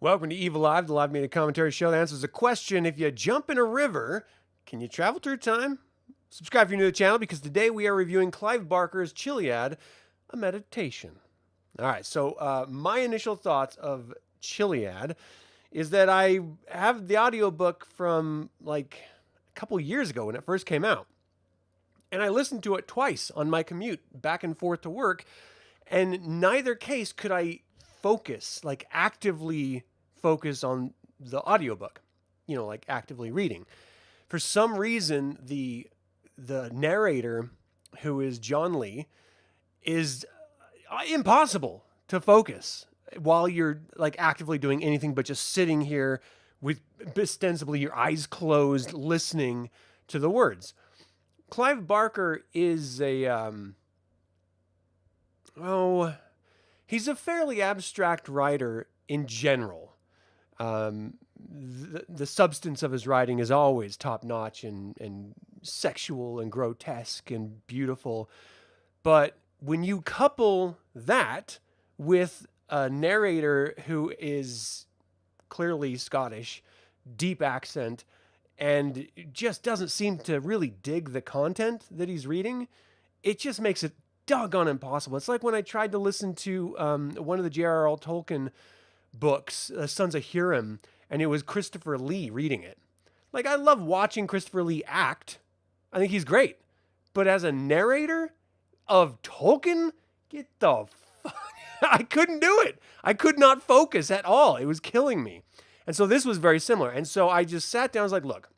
Welcome to Eviliv, the live media commentary show that answers a question. If you jump in a river, can you travel through time? Subscribe if you're new to the channel because today we are reviewing Clive Barker's Chiliad, a meditation. All right, so my initial thoughts of Chiliad is that I have the audiobook from like a couple years ago when it first came out. And I listened to it twice on my commute back and forth to work. And in neither case could I focus, like actively focus on the audiobook, like actively reading. For some reason, the narrator, who is John Lee, is impossible to focus while you're like actively doing anything but just sitting here with ostensibly your eyes closed, listening to the words. Clive Barker is he's a fairly abstract writer in general. The substance of his writing is always top-notch and sexual and grotesque and beautiful. But when you couple that with a narrator who is clearly Scottish, deep accent, and just doesn't seem to really dig the content that he's reading, it just makes it doggone impossible. It's like when I tried to listen to one of the J.R.R. Tolkien books, Sons of Hurim, and it was Christopher Lee reading it. Like, I love watching Christopher Lee act. I think he's great. But as a narrator of Tolkien, get the fuck... I couldn't do it. I could not focus at all. It was killing me. And so this was very similar. And so I just sat down. I was like, look,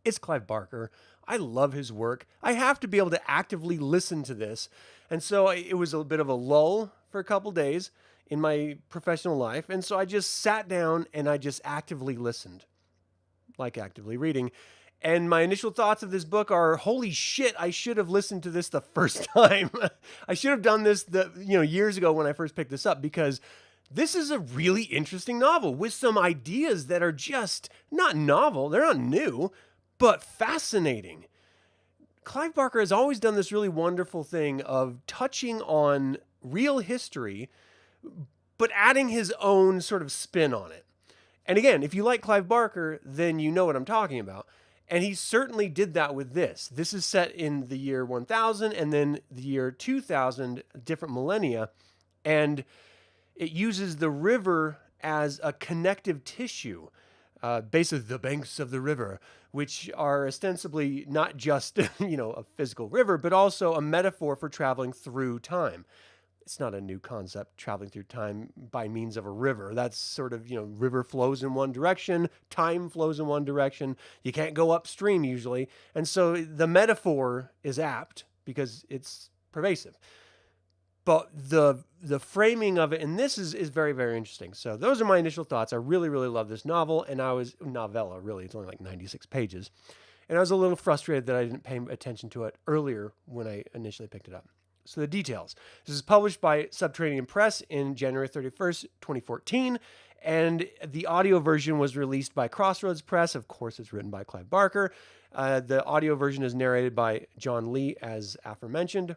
it's Clive Barker. I love his work. I have to be able to actively listen to this. And so it was a bit of a lull for a couple days in my professional life. And so I just sat down and I just actively listened, like actively reading. And my initial thoughts of this book are, holy shit, I should have listened to this the first time. I should have done this years ago when I first picked this up, because this is a really interesting novel with some ideas that are just not novel. They're not new, but fascinating. Clive Barker has always done this really wonderful thing of touching on real history, but adding his own sort of spin on it. And again, if you like Clive Barker, then you know what I'm talking about. And he certainly did that with this. This is set in the year 1000 and then the year 2000, different millennia. And it uses the river as a connective tissue, basically the banks of the river, which are ostensibly not just, a physical river, but also a metaphor for traveling through time. It's not a new concept, traveling through time by means of a river. That's sort of, river flows in one direction, time flows in one direction. You can't go upstream usually. And so the metaphor is apt because it's pervasive. But the framing of it, and this is very, very interesting. So those are my initial thoughts. I really, really love this novel. And novella, really. It's only like 96 pages. And I was a little frustrated that I didn't pay attention to it earlier when I initially picked it up. So the details. This is published by Subterranean Press in January 31st, 2014. And the audio version was released by Crossroads Press. Of course, it's written by Clive Barker. The audio version is narrated by John Lee, as aforementioned.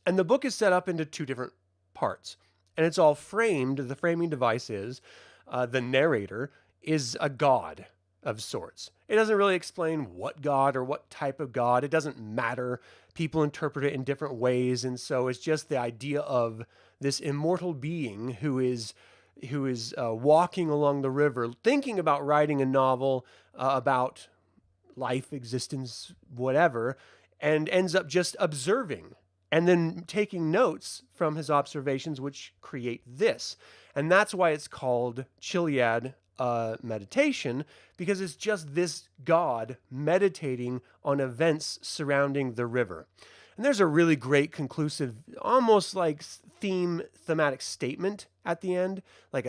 And the book is set up into two different parts. And it's all framed. The framing device is the narrator is a god of sorts. It doesn't really explain what god or what type of god. It doesn't matter. People interpret it in different ways. And so it's just the idea of this immortal being who is walking along the river, thinking about writing a novel about life, existence, whatever, and ends up just observing and then taking notes from his observations, which create this. And that's why it's called Chiliad meditation, because it's just this god meditating on events surrounding the river. And there's a really great conclusive, almost like thematic statement at the end, no,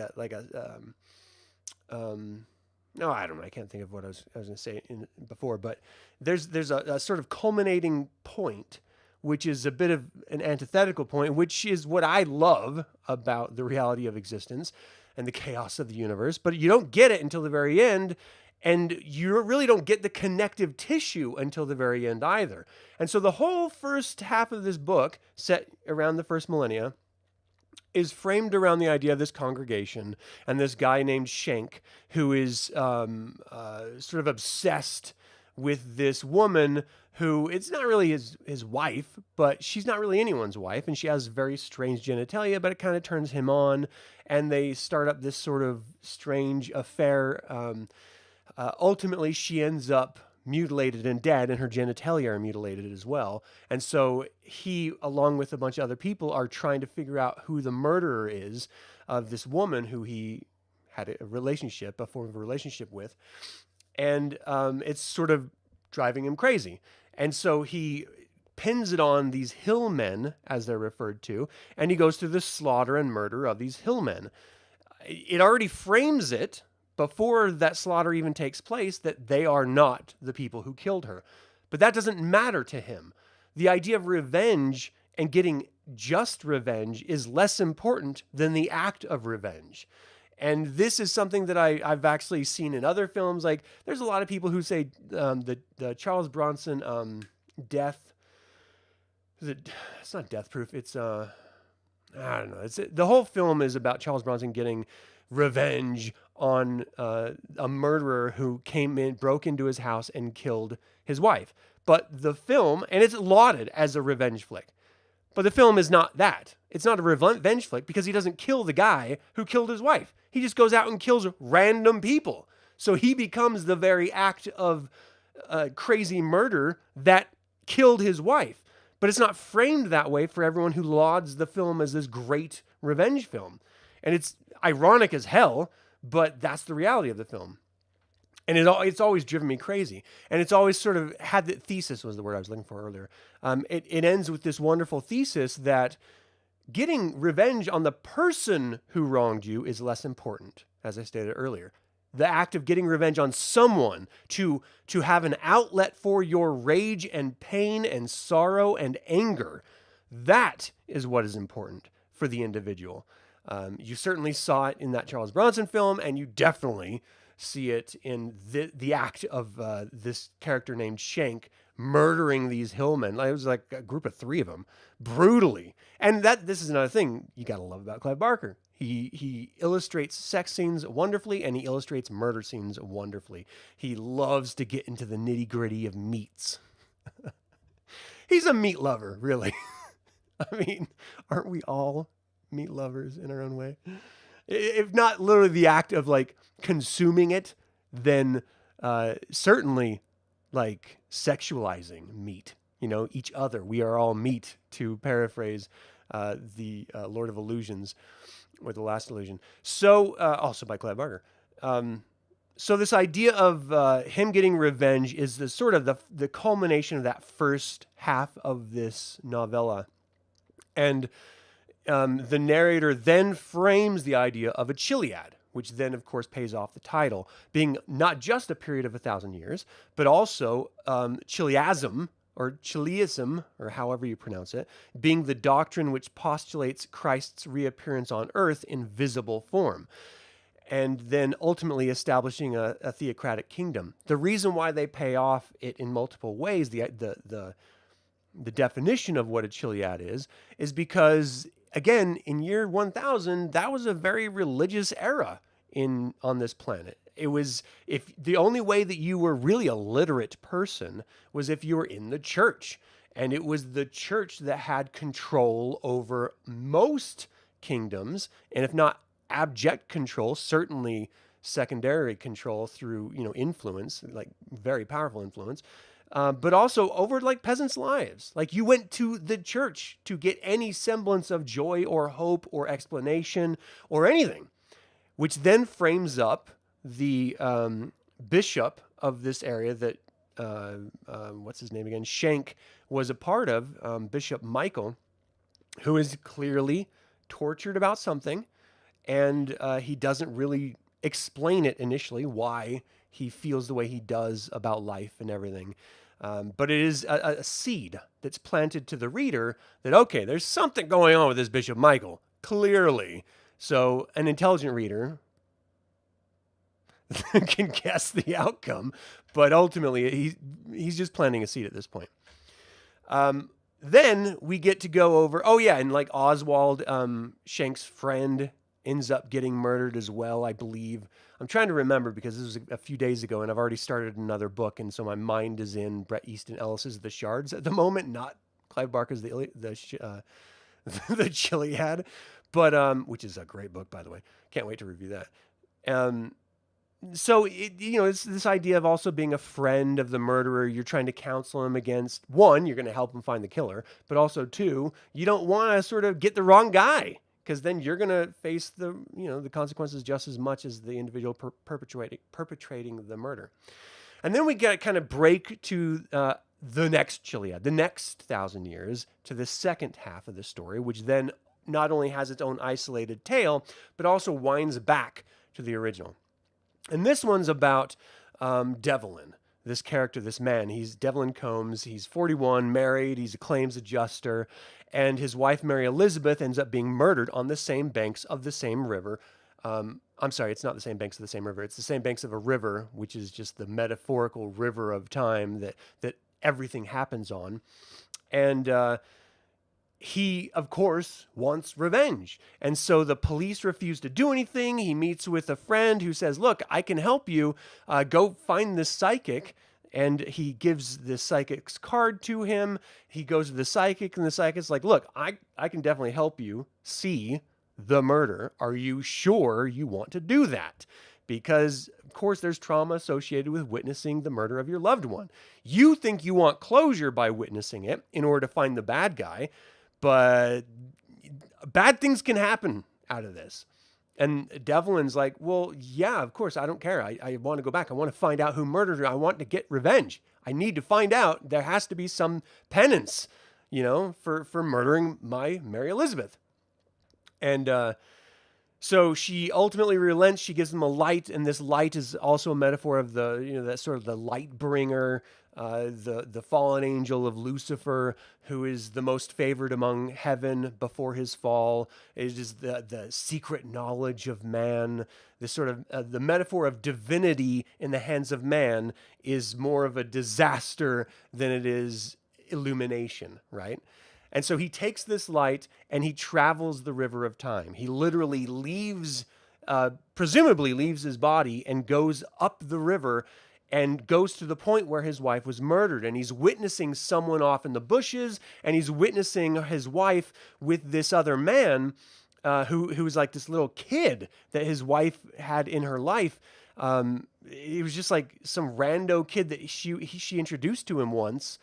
I don't know. I can't think of what I was going to say before, but there's a sort of culminating point, which is a bit of an antithetical point, which is what I love about the reality of existence and the chaos of the universe. But you don't get it until the very end, and you really don't get the connective tissue until the very end either. And so the whole first half of this book, set around the first millennia, is framed around the idea of this congregation and this guy named Shank, who is sort of obsessed with this woman who, it's not really his wife, but she's not really anyone's wife, and she has very strange genitalia, but it kind of turns him on, and they start up this sort of strange affair. Ultimately, she ends up mutilated and dead, and her genitalia are mutilated as well. And so he, along with a bunch of other people, are trying to figure out who the murderer is of this woman who he had a form of a relationship with. And it's sort of driving him crazy. And so he pins it on these hillmen, as they're referred to, and he goes through the slaughter and murder of these hillmen. It already frames it before that slaughter even takes place that they are not the people who killed her. But that doesn't matter to him. The idea of revenge and getting just revenge is less important than the act of revenge. And this is something that I've actually seen in other films. Like, there's a lot of people who say the Charles Bronson death. It's not Death Proof. It's I don't know. The whole film is about Charles Bronson getting revenge on a murderer who came in, broke into his house, and killed his wife. But the film, and it's lauded as a revenge flick, but the film is not that. It's not a revenge flick because he doesn't kill the guy who killed his wife. He just goes out and kills random people. So he becomes the very act of crazy murder that killed his wife. But it's not framed that way for everyone who lauds the film as this great revenge film. And it's ironic as hell, but that's the reality of the film. And it's always driven me crazy. And it's always sort of had the thesis, was the word I was looking for earlier. It ends with this wonderful thesis that getting revenge on the person who wronged you is less important, as I stated earlier. The act of getting revenge on someone to have an outlet for your rage and pain and sorrow and anger, that is what is important for the individual. You certainly saw it in that Charles Bronson film, and you definitely see it in the act of this character named Shank murdering these hillmen. It was like a group of 3 of them, brutally. And this is another thing you got to love about Clive Barker. He illustrates sex scenes wonderfully, and he illustrates murder scenes wonderfully. He loves to get into the nitty-gritty of meats. He's a meat lover, really. I mean, aren't we all meat lovers in our own way? If not literally the act of like consuming it, then certainly like sexualizing meat, each other. We are all meat, to paraphrase the Lord of Illusions, or The Last Illusion. So also by Clive Barker. So this idea of him getting revenge is the sort of the culmination of that first half of this novella. And the narrator then frames the idea of a Chiliad, which then, of course, pays off the title, being not just a period of 1,000 years, but also Chiliasm, or Chiliasm, or however you pronounce it, being the doctrine which postulates Christ's reappearance on earth in visible form, and then ultimately establishing a theocratic kingdom. The reason why they pay off it in multiple ways, the definition of what a Chiliad is because, again, in year 1000, that was a very religious era on this planet. It was, if the only way that you were really a literate person was if you were in the church. And it was the church that had control over most kingdoms, and if not abject control, certainly secondary control through, influence, like very powerful influence. But also over like peasants' lives. Like, you went to the church to get any semblance of joy or hope or explanation or anything, which then frames up the bishop of this area that, what's his name again? Shank was a part of, Bishop Michael, who is clearly tortured about something. And he doesn't really explain it initially, why he feels the way he does about life and everything. But it is a seed that's planted to the reader that, okay, there's something going on with this Bishop Michael, clearly. So an intelligent reader can guess the outcome, but ultimately he's just planting a seed at this point. then we get to go over. Oh yeah, and like Oswald, Shank's friend, ends up getting murdered as well, I believe. I'm trying to remember because this was a few days ago, and I've already started another book, and so my mind is in Bret Easton Ellis's The Shards at the moment, not Clive Barker's the Chiliad, but which is a great book, by the way. Can't wait to review that. So it's this idea of also being a friend of the murderer. You're trying to counsel him against, one, you're going to help him find the killer, but also two, you don't want to sort of get the wrong guy, because then you're going to face the consequences just as much as the individual perpetrating the murder. And then we get kind of break to the next Chiliad, the next 1,000 years, to the second half of the story, which then not only has its own isolated tale, but also winds back to the original. And this one's about Devlin, this character, this man. He's Devlin Combs. He's 41, married. He's a claims adjuster. And his wife, Mary Elizabeth, ends up being murdered on the same banks of the same river. I'm sorry, it's not the same banks of the same river. It's the same banks of a river, which is just the metaphorical river of time that everything happens on. And he, of course, wants revenge. And so the police refuse to do anything. He meets with a friend who says, look, I can help you. Go find this psychic. And he gives the psychic's card to him. He goes to the psychic, and the psychic's like, look, I can definitely help you see the murder. Are you sure you want to do that? Because, of course, there's trauma associated with witnessing the murder of your loved one. You think you want closure by witnessing it in order to find the bad guy, but bad things can happen out of this. And Devlin's like, well, yeah, of course, I don't care. I want to go back. I want to find out who murdered her. I want to get revenge. I need to find out. There has to be some penance, for murdering my Mary Elizabeth. And so she ultimately relents. She gives him a light, and this light is also a metaphor of that sort of the light bringer, the fallen angel of Lucifer, who is the most favored among heaven before his fall. It is the secret knowledge of man. This sort of the metaphor of divinity in the hands of man is more of a disaster than it is illumination, right? And so he takes this light and he travels the river of time. He literally presumably leaves his body and goes up the river and goes to the point where his wife was murdered. And he's witnessing someone off in the bushes, and he's witnessing his wife with this other man who was like this little kid that his wife had in her life. It was just like some rando kid that she introduced to him once.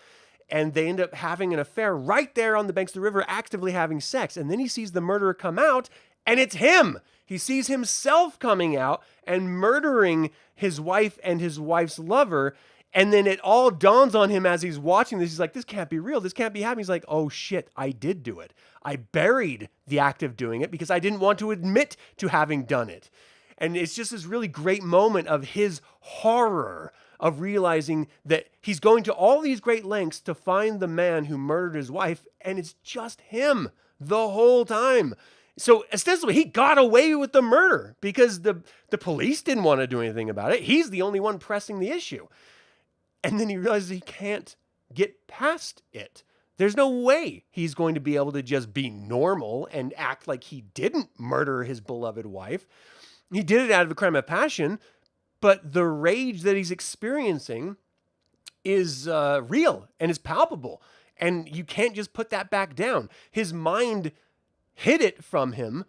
And they end up having an affair right there on the banks of the river, actively having sex. And then he sees the murderer come out, and it's him. He sees himself coming out and murdering his wife and his wife's lover. And then it all dawns on him as he's watching this. He's like, this can't be real. This can't be happening. He's like, oh shit, I did do it. I buried the act of doing it because I didn't want to admit to having done it. And it's just this really great moment of his horror of realizing that he's going to all these great lengths to find the man who murdered his wife, and it's just him the whole time. So ostensibly, he got away with the murder because the police didn't want to do anything about it. He's the only one pressing the issue. And then he realizes he can't get past it. There's no way he's going to be able to just be normal and act like he didn't murder his beloved wife. He did it out of a crime of passion, but the rage that he's experiencing is real and is palpable. And you can't just put that back down. His mind hid it from him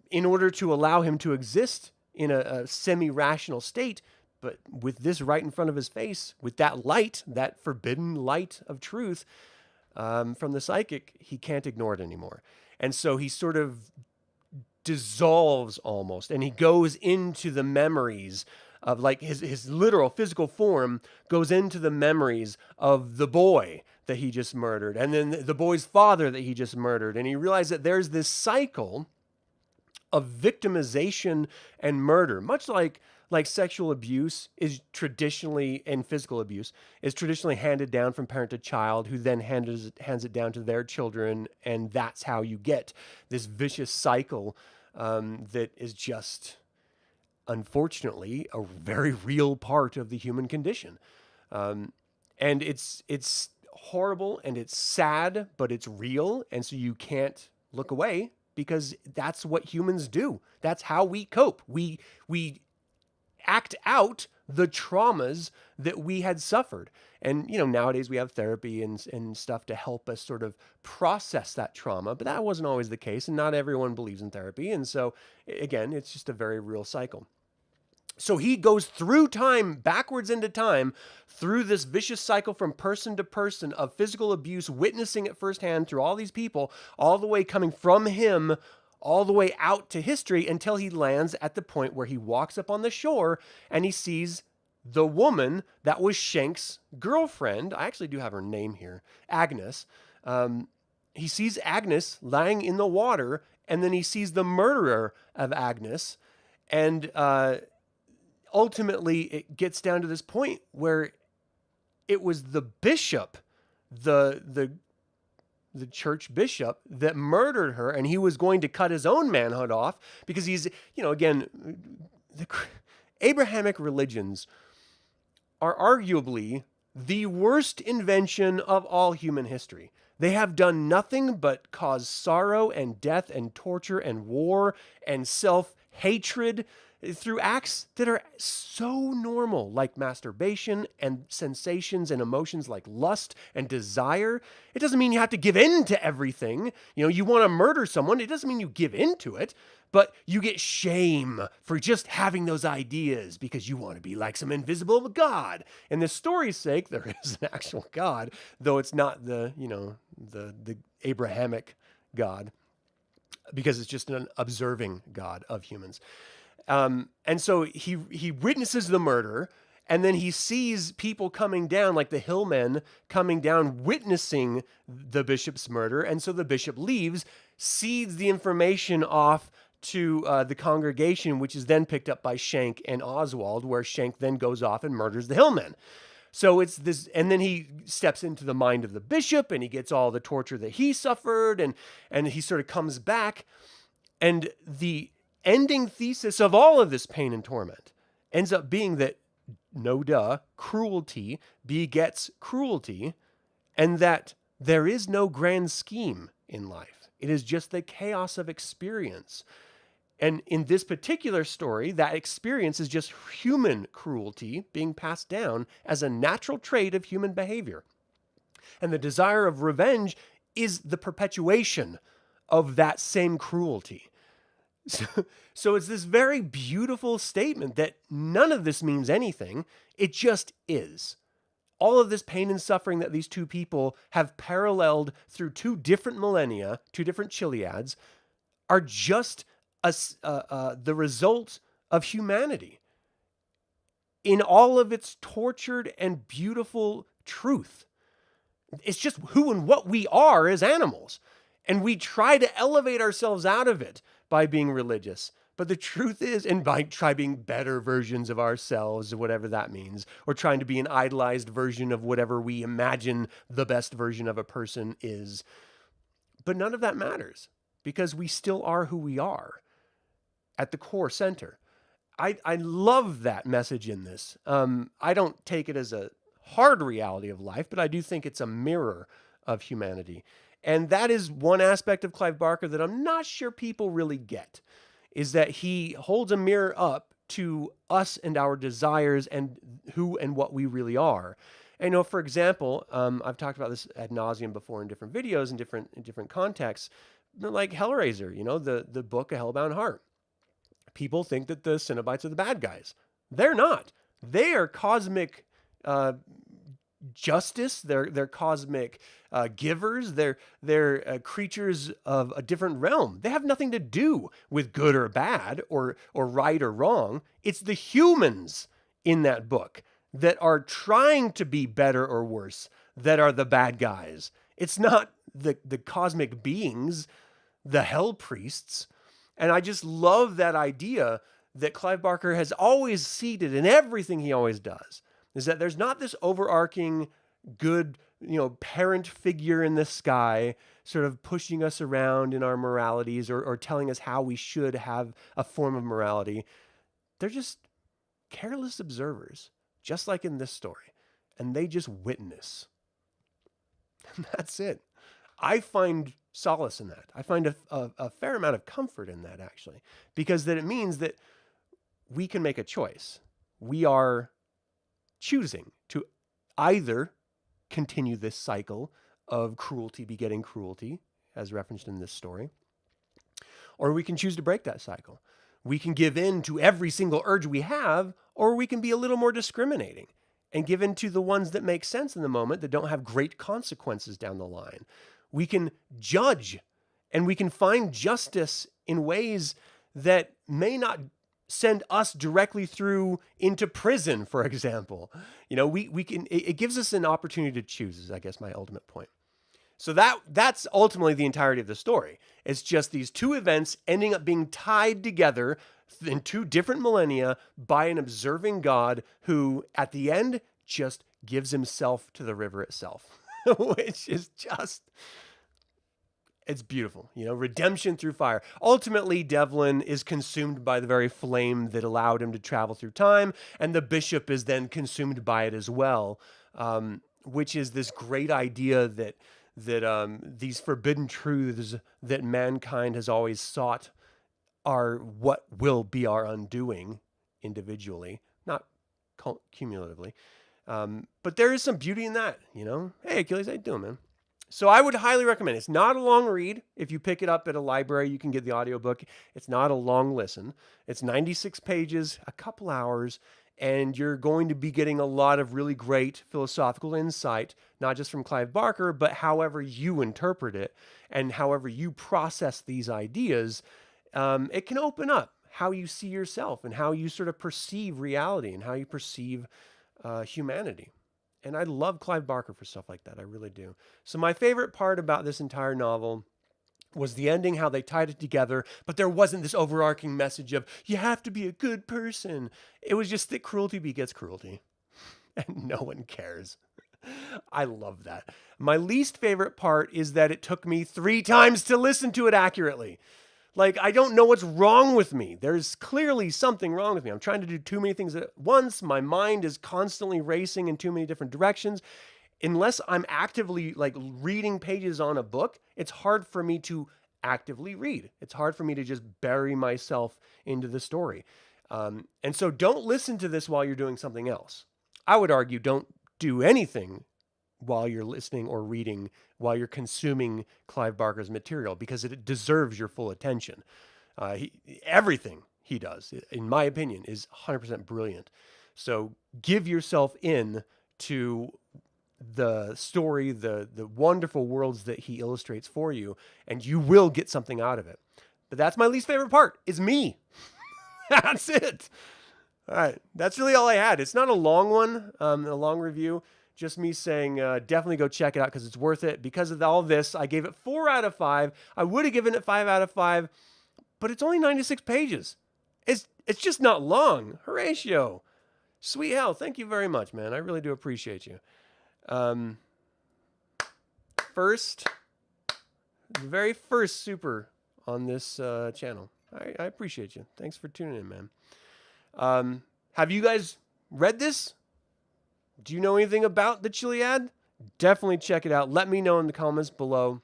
in order to allow him to exist in a semi-rational state. But with this right in front of his face, with that light, that forbidden light of truth from the psychic, he can't ignore it anymore. And so he sort of dissolves almost, and he goes into the memories of, like, his literal physical form goes into the memories of the boy that he just murdered, and then the boy's father that he just murdered. And he realized that there's this cycle of victimization and murder, much like sexual abuse is traditionally, and physical abuse is traditionally handed down from parent to child, who then hands it down to their children. And that's how you get this vicious cycle that is just, unfortunately, a very real part of the human condition. And it's horrible and it's sad, but it's real. And so you can't look away because that's what humans do. That's how we cope. We act out the traumas that we had suffered. And, nowadays we have therapy and stuff to help us sort of process that trauma, but that wasn't always the case. And not everyone believes in therapy. And so, again, it's just a very real cycle. So he goes through time, backwards into time, through this vicious cycle from person to person of physical abuse, witnessing it firsthand through all these people, all the way coming from him all the way out to history until he lands at the point where he walks up on the shore and he sees the woman that was Shank's girlfriend. I actually do have her name here, Agnes. He sees Agnes lying in the water, and then he sees the murderer of Agnes. And ultimately, it gets down to this point where it was the bishop, the church bishop, that murdered her, and he was going to cut his own manhood off because he's, again, the Abrahamic religions are arguably the worst invention of all human history. They have done nothing but cause sorrow and death and torture and war and self-hatred through acts that are so normal, like masturbation and sensations and emotions like lust and desire. It doesn't mean you have to give in to everything. You want to murder someone. It doesn't mean you give in to it, but you get shame for just having those ideas because you want to be like some invisible God. And the story's sake, there is an actual God, though it's not the Abrahamic God, because it's just an observing God of humans. And so he witnesses the murder, and then he sees people coming down, like the hillmen coming down, witnessing the bishop's murder. And so the bishop leaves, seeds the information off to the congregation, which is then picked up by Shank and Oswald, where Shank then goes off and murders the hillmen. So it's this, and then he steps into the mind of the bishop, and he gets all the torture that he suffered, and he sort of comes back, and the ending thesis of all of this pain and torment ends up being that, cruelty begets cruelty, and that there is no grand scheme in life. It is just the chaos of experience. And in this particular story, that experience is just human cruelty being passed down as a natural trait of human behavior. And the desire of revenge is the perpetuation of that same cruelty. So it's this very beautiful statement that none of this means anything. It just is. All of this pain and suffering that these two people have paralleled through two different millennia, two different Chiliads, are just the result of humanity in all of its tortured and beautiful truth. It's just who and what we are as animals. And we try to elevate ourselves out of it by being religious. But the truth is, and by being better versions of ourselves, whatever that means, or trying to be an idolized version of whatever we imagine the best version of a person is. But none of that matters because we still are who we are at the core center. I love that message in this. I don't take it as a hard reality of life, but I do think it's a mirror of humanity. And that is one aspect of Clive Barker that I'm not sure people really get, is that he holds a mirror up to us and our desires and who and what we really are. And, for example, I've talked about this ad nauseum before in different videos, in different contexts, like Hellraiser, the book A Hellbound Heart. People think that the Cenobites are the bad guys. They're not. They are cosmic justice. They're cosmic givers. They're creatures of a different realm. They have nothing to do with good or bad or right or wrong. It's the humans in that book that are trying to be better or worse that are the bad guys. It's not the cosmic beings, the hell priests. And I just love that idea that Clive Barker has always seeded in everything he always does, is that there's not this overarching good, parent figure in the sky sort of pushing us around in our moralities or telling us how we should have a form of morality. They're just careless observers, just like in this story. And they just witness. That's it. I find solace in that. I find a fair amount of comfort in that, actually, because that it means that we can make a choice. We are choosing to either continue this cycle of cruelty begetting cruelty, as referenced in this story, or we can choose to break that cycle. We can give in to every single urge we have, or we can be a little more discriminating and give in to the ones that make sense in the moment that don't have great consequences down the line. We can judge and we can find justice in ways that may not send us directly through into prison, for example. You know, we can, it gives us an opportunity to choose, is I guess my ultimate point. So that's ultimately the entirety of the story. It's just these two events ending up being tied together in two different millennia by an observing God who, at the end, just gives himself to the river itself, which is just, it's beautiful. You know, redemption through fire. Ultimately, Devlin is consumed by the very flame that allowed him to travel through time, and the bishop is then consumed by it as well, which is this great idea that these forbidden truths that mankind has always sought are what will be our undoing individually, not cumulatively. But there is some beauty in that, you know? Hey, Achilles, how you doing, man? So I would highly recommend it. It's not a long read. If you pick it up at a library, you can get the audiobook. It's not a long listen. It's 96 pages, a couple hours, and you're going to be getting a lot of really great philosophical insight, not just from Clive Barker, but however you interpret it and however you process these ideas. It can open up how you see yourself and how you sort of perceive reality and how you perceive humanity. And I love Clive Barker for stuff like that. I really do. So my favorite part about this entire novel was the ending, how they tied it together, but there wasn't this overarching message of, you have to be a good person. It was just that cruelty begets cruelty, and no one cares. I love that. My least favorite part is that it took me 3 times to listen to it accurately. Like, I don't know what's wrong with me. There's clearly something wrong with me. I'm trying to do too many things at once. My mind is constantly racing in too many different directions. Unless I'm actively like reading pages on a book, it's hard for me to actively read. It's hard for me to just bury myself into the story. And so don't listen to this while you're doing something else. I would argue don't do anything while you're listening or reading, while you're consuming Clive Barker's material, because it deserves your full attention. Everything he does, in my opinion, is 100% brilliant. So give yourself in to the story, the wonderful worlds that he illustrates for you, and you will get something out of it. But that's my least favorite part, is me. That's it. All right. That's really all I had. It's not a long one, a long review. Just me saying, definitely go check it out because it's worth it. Because of all this, I gave it 4 out of 5. I would have given it 5 out of 5, but it's only 96 pages. It's just not long. Horatio. Sweet hell. Thank you very much, man. I really do appreciate you. First, the very first super on this channel. I appreciate you. Thanks for tuning in, man. Have you guys read this? Do you know anything about the Chiliad? Definitely check it out. Let me know in the comments below.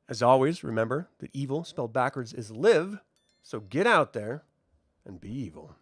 As always, remember that evil spelled backwards is live. So get out there and be evil.